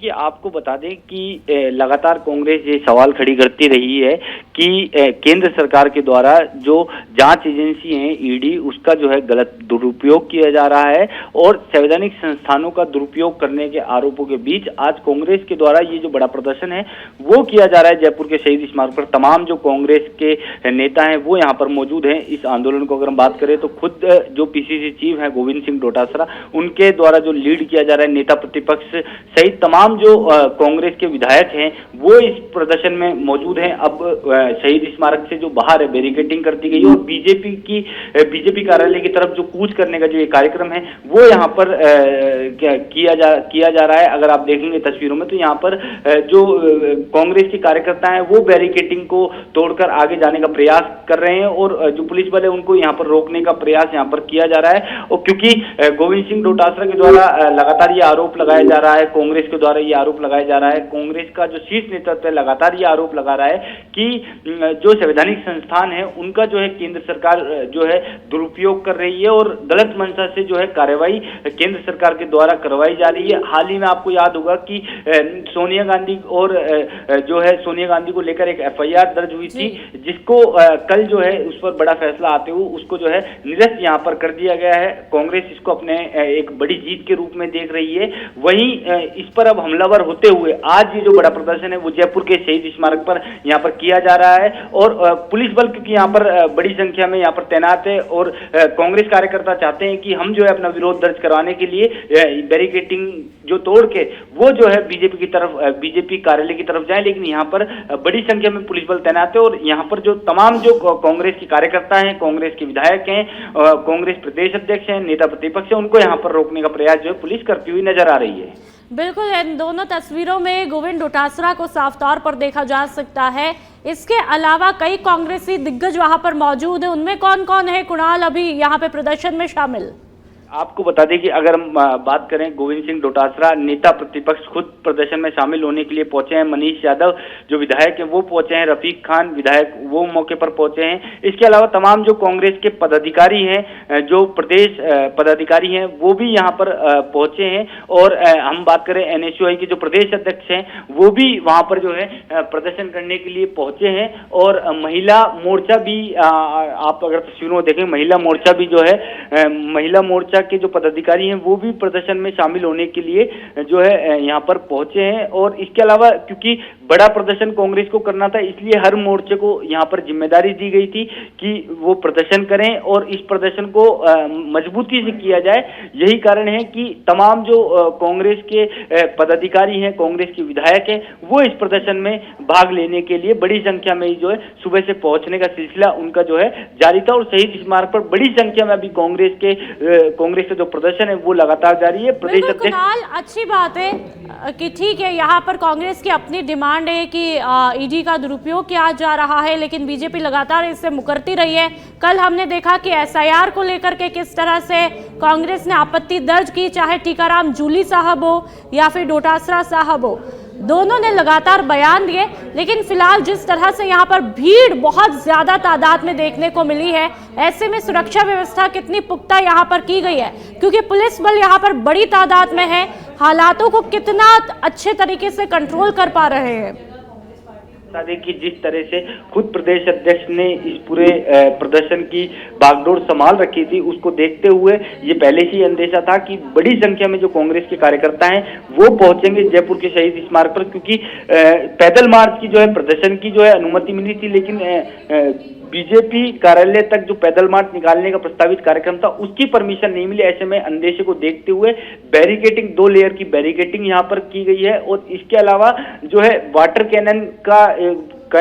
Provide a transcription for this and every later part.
देखिए, आपको बता दें कि लगातार कांग्रेस ये सवाल खड़ी करती रही है कि केंद्र सरकार के द्वारा जो जांच एजेंसी है ईडी, उसका जो है गलत दुरुपयोग किया जा रहा है और संवैधानिक संस्थानों का दुरुपयोग करने के आरोपों के बीच आज कांग्रेस के द्वारा ये जो बड़ा प्रदर्शन है वो किया जा रहा है जयपुर के शहीद स्मारक पर। तमाम जो कांग्रेस के नेता हैं वो यहाँ पर मौजूद हैं। इस आंदोलन को अगर हम बात करें तो खुद जो पीसीसी चीफ है गोविंद सिंह डोटासरा, उनके द्वारा जो लीड किया जा रहा है, नेता प्रतिपक्ष सहित तमाम जो कांग्रेस के विधायक हैं वो इस प्रदर्शन में मौजूद हैं। अब शहीद स्मारक से जो बाहर है बैरिकेडिंग कर दी गई और बीजेपी कार्यालय की तरफ जो कूच करने का जो ये कार्यक्रम है वो यहाँ पर किया जा रहा है। अगर आप देखेंगे तस्वीरों में तो यहाँ पर जो कांग्रेस के कार्यकर्ता हैं वो बैरिकेडिंग को तोड़कर आगे जाने का प्रयास कर रहे हैं और जो पुलिस बल है उनको यहाँ पर रोकने का प्रयास यहाँ पर किया जा रहा है। और क्योंकि गोविंद सिंह डोटासरा के द्वारा लगातार ये आरोप लगाया जा रहा है, कांग्रेस के द्वारा ये आरोप लगाया जा रहा है, कांग्रेस का जो शीर्ष नेतृत्व है लगातार ये आरोप लगा रहा है कि जो संवैधानिक संस्थान है उनका जो है केंद्र सरकार जो है दुरुपयोग कर रही है और गलत मंशा से जो है कार्रवाई केंद्र सरकार के द्वारा करवाई जा रही है। हाल ही में आपको याद होगा कि सोनिया गांधी और जो है सोनिया गांधी को लेकर एक एफआईआर दर्ज हुई थी, जिसको कल जो है उस पर बड़ा फैसला आते हुए उसको जो है निरस्त यहाँ पर कर दिया गया है। कांग्रेस इसको अपने एक बड़ी जीत के रूप में देख रही है। वहीं इस पर अब हमलावर होते हुए आज ये जो बड़ा प्रदर्शन है वो जयपुर के शहीद स्मारक पर यहाँ पर किया जा रहा है और पुलिस बल क्योंकि यहाँ पर बड़ी संख्या में यहाँ पर तैनात है और कांग्रेस कार्यकर्ता चाहते हैं कि हम जो है अपना विरोध दर्ज करवाने के लिए बैरिकेडिंग जो तोड़ के वो जो है बीजेपी कार्यालय की तरफ जाए, लेकिन यहाँ पर बड़ी संख्या में पुलिस बल तैनात है और यहाँ पर जो तमाम जो कांग्रेस के कार्यकर्ता हैं, कांग्रेस के विधायक हैं, कांग्रेस प्रदेश अध्यक्ष हैं, नेता प्रतिपक्ष हैं, उनको यहाँ पर रोकने का प्रयास जो है पुलिस करती हुई नजर आ रही है। बिल्कुल, इन दोनों तस्वीरों में गोविंद डोटासरा को साफ तौर पर देखा जा सकता है। इसके अलावा कई कांग्रेसी दिग्गज वहां पर मौजूद है, उनमें कौन कौन है कुणाल अभी यहाँ पे प्रदर्शन में शामिल? आपको बता दें कि अगर हम बात करें, गोविंद सिंह डोटासरा नेता प्रतिपक्ष खुद प्रदर्शन में शामिल होने के लिए पहुंचे हैं। मनीष यादव जो विधायक हैं वो पहुंचे हैं, रफीक खान विधायक वो मौके पर पहुंचे हैं। इसके अलावा तमाम जो कांग्रेस के पदाधिकारी हैं, जो प्रदेश पदाधिकारी हैं वो भी यहाँ पर पहुंचे हैं और हम बात करें एनएसयूआई के जो प्रदेश अध्यक्ष हैं वो भी वहाँ पर जो है प्रदर्शन करने के लिए पहुंचे हैं और महिला मोर्चा भी आप अगर तस्वीरों में देखें, महिला मोर्चा भी जो है महिला मोर्चा के जो पदाधिकारी हैं वो भी प्रदर्शन में शामिल होने के लिए जो है यहाँ पर पहुंचे हैं। और इसके अलावा क्योंकि बड़ा प्रदर्शन कांग्रेस को करना था इसलिए हर मोर्चे को यहाँ पर जिम्मेदारी दी गई थी कि वो प्रदर्शन करें और इस प्रदर्शन को मजबूती से किया जाए। यही कारण है कि तमाम जो कांग्रेस के पदाधिकारी हैं, कांग्रेस के विधायक हैं, वो इस प्रदर्शन में भाग लेने के लिए बड़ी संख्या में जो है सुबह से पहुंचने का सिलसिला उनका जो है जारी था और शहीद स्मारक पर बड़ी संख्या में अभी कांग्रेस का जो प्रदर्शन है वो लगातार जारी है। प्रदेश अध्यक्ष, अच्छी बात है कि ठीक है, यहाँ पर कांग्रेस की अपनी डिमांड है कि ईडी का दुरुपयोग किया जा रहा है, लेकिन बीजेपी लगातार इससे मुकरती रही है। कल हमने देखा कि एसआईआर को लेकर के किस तरह से कांग्रेस ने आपत्ति दर्ज की, चाहे टीकाराम जूली साहब हो या फिर डोटासरा साहब हो, दोनों ने लगातार बयान दिए। लेकिन फिलहाल जिस तरह से यहाँ पर भीड़ बहुत ज्यादा तादाद में देखने को मिली है, ऐसे में सुरक्षा व्यवस्था कितनी पुख्ता यहाँ पर की गई है, क्योंकि पुलिस बल यहाँ पर बड़ी तादाद में है, हालातों को कितना अच्छे तरीके से कंट्रोल कर पा रहे हैं? कि जिस तरह से खुद प्रदेश अध्यक्ष ने इस पूरे प्रदर्शन की बागडोर संभाल रखी थी, उसको देखते हुए ये पहले से ही अंदेशा था कि बड़ी संख्या में जो कांग्रेस के कार्यकर्ता हैं वो पहुंचेंगे जयपुर के शहीद स्मारक पर, क्योंकि पैदल मार्च की जो है प्रदर्शन की जो है अनुमति मिली थी, लेकिन बीजेपी कार्यालय तक जो पैदल मार्च निकालने का प्रस्तावित कार्यक्रम था उसकी परमिशन नहीं मिली। ऐसे में अंदेशे को देखते हुए बैरिकेडिंग, 2 लेयर की बैरिकेडिंग यहाँ पर की गई है और इसके अलावा जो है वाटर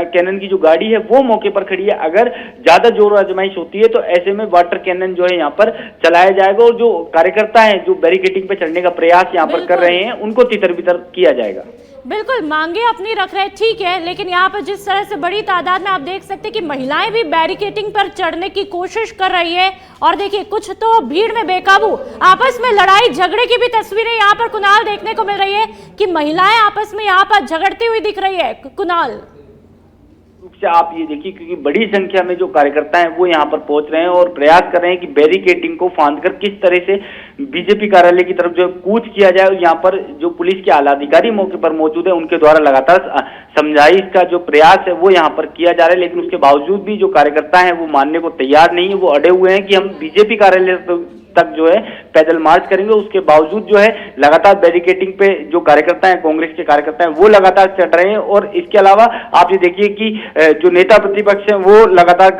कैनन की जो गाड़ी है वो मौके पर खड़ी है। अगर ज्यादा जोर आजमाइश होती है तो ऐसे में वाटर कैनन जो है यहाँ पर चलाया जाएगा और जो कार्यकर्ता हैं जो बैरिकेडिंग पे चढ़ने का प्रयास यहाँ पर कर रहे हैं उनको तितर बितर किया जाएगा। बिल्कुल, मांगे अपनी रख रहे, ठीक है, लेकिन यहाँ पर जिस तरह से बड़ी तादाद में आप देख सकते हैं कि महिलाएं भी बैरिकेडिंग पर चढ़ने की कोशिश कर रही है और देखिए कुछ तो भीड़ में बेकाबू आपस में लड़ाई झगड़े की भी तस्वीरें यहाँ पर कुणाल देखने को मिल रही है कि महिलाएं आपस में यहाँ पर झगड़ती हुई दिख रही है। कुणाल, इससे आप ये देखिए, क्योंकि बड़ी संख्या में जो कार्यकर्ता हैं वो यहाँ पर पहुंच रहे हैं और प्रयास कर रहे हैं कि बैरिकेडिंग को फांदकर किस तरह से बीजेपी कार्यालय की तरफ जो कूच किया जाए। और यहाँ पर जो पुलिस के आला अधिकारी मौके पर मौजूद है, उनके द्वारा लगातार समझाइश का जो प्रयास है वो यहाँ पर किया जा रहा है, लेकिन उसके बावजूद भी जो कार्यकर्ता हैं वो मानने को तैयार नहीं है। वो अड़े हुए हैं कि हम बीजेपी कार्यालय तक जो है पैदल मार्च करेंगे। उसके बावजूद जो है लगातार बैरिकेडिंग पे जो कार्यकर्ता हैं, कांग्रेस के कार्यकर्ता हैं, वो लगातार चढ़ रहे हैं। और इसके अलावा आप ये देखिए कि जो नेता प्रतिपक्ष हैं वो लगातार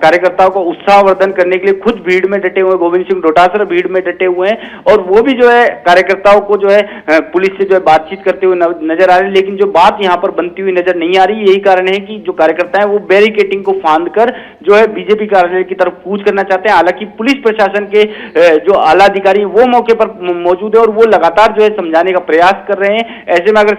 कार्यकर्ताओं को उत्साहवर्धन करने के लिए खुद भीड़ में डटे हुए, गोविंद सिंह डोटासरा भीड़ में डटे हुए हैं और वो भी जो है कार्यकर्ताओं को जो है पुलिस से जो है बातचीत करते हुए नजर आ रहे हैं। लेकिन जो बात यहाँ पर बनती हुई नजर नहीं आ रही, यही कारण है कि जो कार्यकर्ता है वो बैरिकेडिंग को फांद कर जो है बीजेपी कार्यालय की तरफ कूच करना चाहते हैं। हालांकि पुलिस प्रशासन के जो आला अधिकारी वो मौके पर मौजूद है और वो लगातार जो है समझाने का प्रयास कर रहे हैं। ऐसे में अगर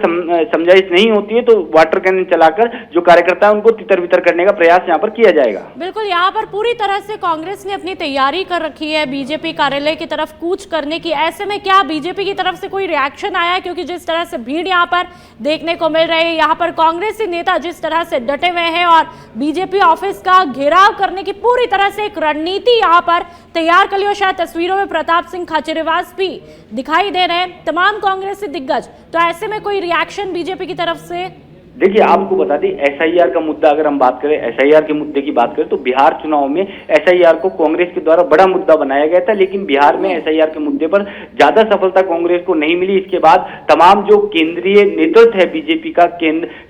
समझाइश नहीं होती है तो वाटर कैनन चलाकर जो कार्यकर्ता है उनको तितर बितर करने का प्रयास यहाँ पर किया जाएगा। बिल्कुल, यहाँ पर पूरी तरह से कांग्रेस ने अपनी तैयारी कर रखी है बीजेपी कार्यालय की तरफ कूच करने की। ऐसे में क्या बीजेपी की तरफ से कोई रिएक्शन आया है? क्योंकि जिस तरह से भीड़ यहाँ पर देखने को मिल रही है, यहाँ पर कांग्रेसी नेता जिस तरह से डटे हुए हैं और बीजेपी ऑफिस का घेराव करने की पूरी तरह से एक रणनीति यहाँ पर तैयार कर ली। और शायद तस्वीरों में प्रताप सिंह खाचरियावास भी दिखाई दे रहे हैं, तमाम कांग्रेसी दिग्गज। तो ऐसे में कोई रिएक्शन बीजेपी की तरफ से? देखिए, आपको बता दें, एसआईआर का मुद्दा अगर हम बात करें, एसआईआर के मुद्दे की बात करें तो बिहार चुनाव में एसआईआर को कांग्रेस के द्वारा बड़ा मुद्दा बनाया गया था, लेकिन बिहार में एसआईआर के मुद्दे पर ज्यादा सफलता कांग्रेस को नहीं मिली। इसके बाद तमाम जो केंद्रीय नेतृत्व है बीजेपी का,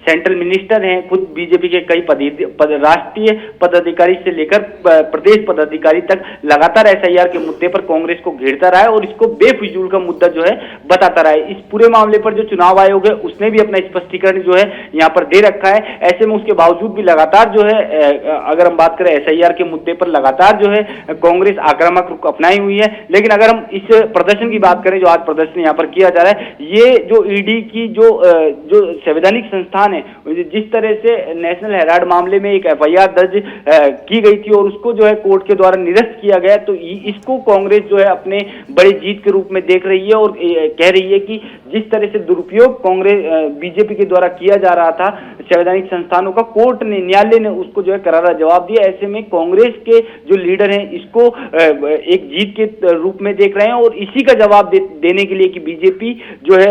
सेंट्रल मिनिस्टर हैं, खुद बीजेपी के कई राष्ट्रीय पदाधिकारी से लेकर प्रदेश पदाधिकारी तक लगातार एसआईआर के मुद्दे पर कांग्रेस को घेरता रहा है और इसको बेफिजूल का मुद्दा जो है बताता रहा है। इस पूरे मामले पर जो चुनाव आयोग है उसने भी अपना स्पष्टीकरण जो है यहाँ पर दे रखा है। ऐसे में उसके बावजूद भी लगातार जो है, अगर हम बात करें एसआईआर के मुद्दे पर, लगातार जो है कांग्रेस आक्रामक रुख अपनाई हुई है। लेकिन अगर हम इस प्रदर्शन की बात करें जो आज प्रदर्शन यहाँ पर किया जा रहा है, ये जो ईडी की जो संवैधानिक संस्थान है, जिस तरह से नेशनल हेराल्ड मामले में एक एफआईआर दर्ज की गई थी और उसको जो है कोर्ट के द्वारा निरस्त किया गया, तो इसको कांग्रेस जो है अपने बड़ी जीत के रूप में देख रही है और कह रही है कि जिस तरह से दुरुपयोग कांग्रेस बीजेपी के द्वारा किया जा रहा था संवैधानिक संस्थानों का, कोर्ट ने, न्यायालय ने उसको जो है करारा जवाब दिया। ऐसे में कांग्रेस के जो लीडर हैं इसको एक जीत के रूप में देख रहे हैं और इसी का जवाब देने के लिए कि बीजेपी जो है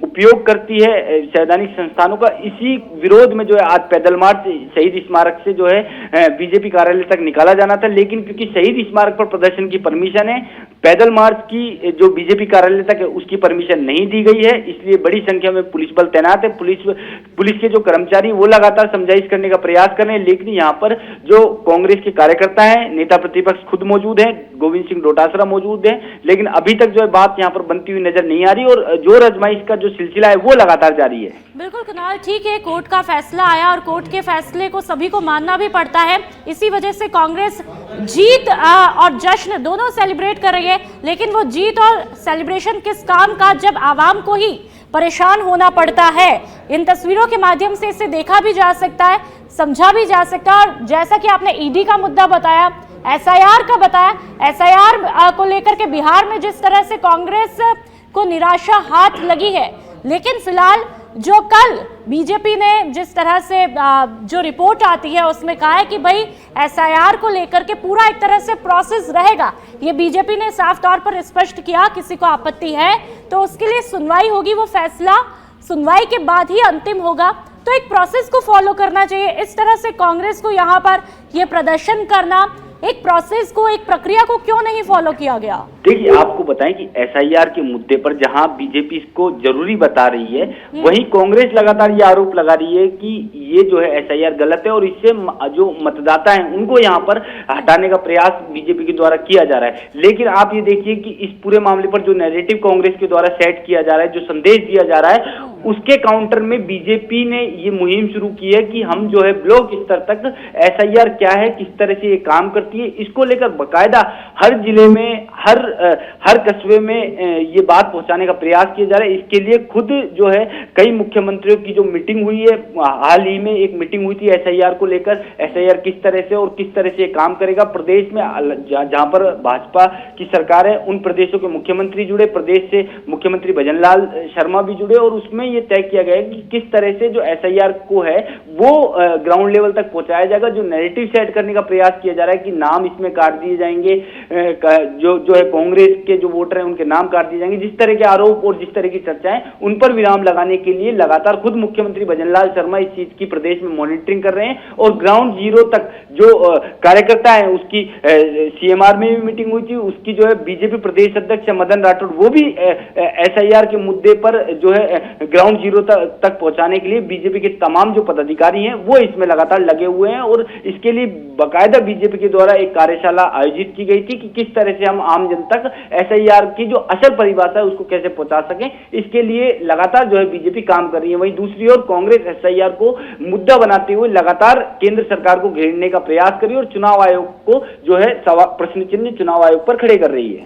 उपयोग करती है संवैधानिक संस्थानों का, इसी विरोध में जो है आज पैदल मार्च शहीद स्मारक से जो है बीजेपी कार्यालय तक निकाला जाना था। लेकिन क्योंकि शहीद स्मारक पर प्रदर्शन की परमिशन है, पैदल मार्च की जो बीजेपी कार्यालय तक है उसकी परमिशन नहीं दी गई है, इसलिए बड़ी संख्या में पुलिस बल तैनात है। पुलिस के जो कर्मचारी वो लगातार समझाइश करने का प्रयास कर रहे हैं, लेकिन यहाँ पर जो कांग्रेस के कार्यकर्ता हैं, नेता प्रतिपक्ष खुद मौजूद हैं, गोविंद सिंह डोटासरा मौजूद हैं, लेकिन अभी तक जो है बात यहाँ पर बनती हुई नजर नहीं आ रही और जोर आजमाइश का जो सिलसिला है वो लगातार जारी है। बिल्कुल कुणाल, ठीक है, कोर्ट का फैसला आया और कोर्ट के फैसले को सभी को मानना भी पड़ता है। इसी वजह से कांग्रेस जीत और जश्न दोनों सेलिब्रेट कर रही है, लेकिन वो जीत और सेलिब्रेशन किस काम का जब आवाम को ही परेशान होना पड़ता है। इन तस्वीरों के माध्यम से इसे देखा भी जा सकता है, समझा भी जा सकता है। और जैसा कि आपने ईडी का मुद्दा बताया, एसआईआर का बताया, एसआईआर को लेकर के बिहार में जिस तरह से कांग्रेस को निराशा हाथ लगी है, लेकिन फिलहाल जो कल बीजेपी ने जिस तरह से जो रिपोर्ट आती है उसमें कहा है कि भाई एसआईआर को लेकर के पूरा एक तरह से प्रोसेस रहेगा, ये बीजेपी ने साफ तौर पर स्पष्ट किया। किसी को आपत्ति है तो उसके लिए सुनवाई होगी, वो फैसला सुनवाई के बाद ही अंतिम होगा। तो एक प्रोसेस को फॉलो करना चाहिए। इस तरह से कांग्रेस को यहाँ पर ये प्रदर्शन करना, एक प्रोसेस को, एक प्रक्रिया को क्यों नहीं फॉलो किया गया? देखिए, आपको बताएं कि एसआईआर के मुद्दे पर जहां बीजेपी इसको जरूरी बता रही है, वहीं कांग्रेस लगातार ये आरोप लगा रही है कि ये जो है एसआईआर गलत है और इससे जो मतदाता हैं उनको यहाँ पर हटाने का प्रयास बीजेपी के द्वारा किया जा रहा है। लेकिन आप ये देखिए कि इस पूरे मामले पर जो नैरेटिव कांग्रेस के द्वारा सेट किया जा रहा है, जो संदेश दिया जा रहा है, उसके काउंटर में बीजेपी ने ये मुहिम शुरू की है कि हम जो है ब्लॉक स्तर तक एसआईआर क्या है, किस तरह से ये काम करती है, इसको लेकर बकायदा हर जिले में, हर कस्बे में ये बात पहुंचाने का प्रयास किया जा रहा है। इसके लिए खुद जो है कई मुख्यमंत्रियों की जो मीटिंग हुई है, हाल ही में एक मीटिंग हुई थी एसआईआर को लेकर, एसआईआर किस तरह से और किस तरह से काम करेगा प्रदेश में, जहां पर भाजपा की सरकार है उन प्रदेशों के मुख्यमंत्री जुड़े, प्रदेश से मुख्यमंत्री भजनलाल शर्मा भी जुड़े और उसमें ये तय किया गया है कि किस तरह से जो SIR को है वो ग्राउंड लेवल तक पहुंचाया जाएगा। जो नैरेटिव सेट करने का प्रयास किया जा रहा है कि नाम इसमें काट दिए जाएंगे, जो है कांग्रेस के जो वोटर हैं उनके नाम काट दिए जाएंगे, जिस तरह के आरोप और जिस तरह की चर्चाएं, उन पर विराम लगाने के लिए लगातार खुद मुख्यमंत्री भजनलाल शर्मा इस चीज की प्रदेश में मॉनिटरिंग कर रहे हैं। और ग्राउंड जीरो तक जो कार्यकर्ता है उसकी CMR में भी मीटिंग हुई थी, उसकी जो है बीजेपी प्रदेश अध्यक्ष मदन राठौड़ वो भी SIR के मुद्दे पर जो है ग्राउंड जीरो तक पहुंचाने के लिए बीजेपी के तमाम जो पदाधिकारी हैं वो इसमें लगातार लगे हुए हैं। और इसके लिए बाकायदा बीजेपी के द्वारा एक कार्यशाला आयोजित की गई थी कि किस तरह से हम आम जन तक SIR की जो असल परिभाषा है उसको कैसे पहुंचा सकें। इसके लिए लगातार जो है बीजेपी काम कर रही है। वहीं दूसरी ओर कांग्रेस SIR को मुद्दा बनाते हुए लगातार केंद्र सरकार को घेरने का प्रयास कर रही है और चुनाव आयोग को जो है प्रश्न चिन्ह चुनाव आयोग पर खड़े कर रही है।